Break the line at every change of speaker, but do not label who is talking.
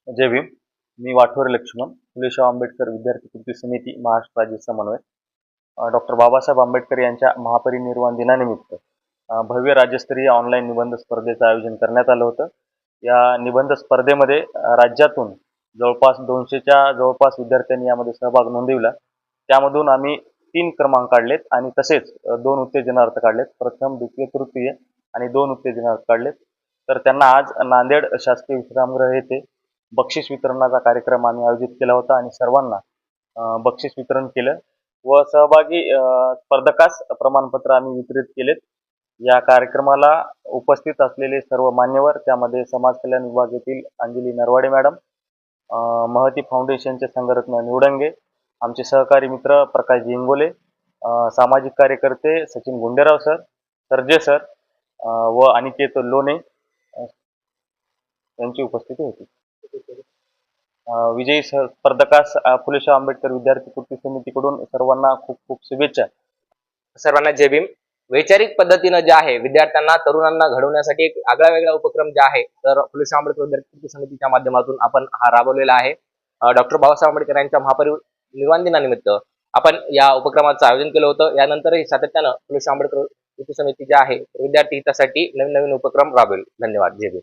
जय भीम. मी वाठोरे लक्ष्मण, फुले शाहू आंबेडकर विद्यार्थी कृती समिती, महाराष्ट्र राज्य समन्वय. डॉक्टर बाबासाहेब आंबेडकर यांच्या महापरिनिर्वाण दिनानिमित्त भव्य राज्यस्तरीय ऑनलाईन निबंध स्पर्धेचं आयोजन करण्यात आलं होतं. या निबंध स्पर्धेमध्ये राज्यातून जवळपास 200च्या जवळपास विद्यार्थ्यांनी यामध्ये सहभाग नोंदविला. त्यामधून आम्ही 3 क्रमांक काढलेत आणि तसेच 2 उत्तेजनार्थ काढलेत. प्रथम, द्वितीय, तृतीय आणि 2 उत्तेजनार्थ काढलेत. तर त्यांना आज नांदेड शासकीय विश्रामगृह येथे बक्षीस वितरणाचा कार्यक्रम आम्ही आयोजित केला होता आणि सर्वांना बक्षीस वितरण केलं व सहभागी स्पर्धकास प्रमाणपत्र आम्ही वितरित केलेत. या कार्यक्रमाला उपस्थित असलेले सर्व मान्यवर, त्यामध्ये समाज कल्याण विभागातील अंजली नरवाडे मॅडम, महती फाउंडेशनचे संघरत्न निवडंगे, आमचे सहकारी मित्र प्रकाशजी इंगोले, सामाजिक कार्यकर्ते Sachin Gunderao sir, Sergey sir व अनिकेत लोणे यांची उपस्थिती होती. विजयी स्पर्धकास फुले शाहू आंबेडकर विद्यार्थी कृती समितीकडून सर्वांना खूप खूप शुभेच्छा.
सर्वांना जय भीम. वैचारिक पद्धतीनं जे आहे विद्यार्थ्यांना तरुणांना घडवण्यासाठी एक आगळा वेगळा उपक्रम जे आहे तर फुले शाहू आंबेडकर विद्यार्थी कृती समितीच्या माध्यमातून आपण हा राबवलेला आहे. डॉक्टर बाबासाहेब आंबेडकर यांच्या महापरिनिर्वाण दिनानिमित्त आपण या उपक्रमाचं आयोजन केलं होतं. यानंतरही सातत्यानं फुले शाहू आंबेडकर कृती समिती जे आहे विद्यार्थी हितासाठी नवीन नवीन उपक्रम राबवेल. धन्यवाद. जय भीम.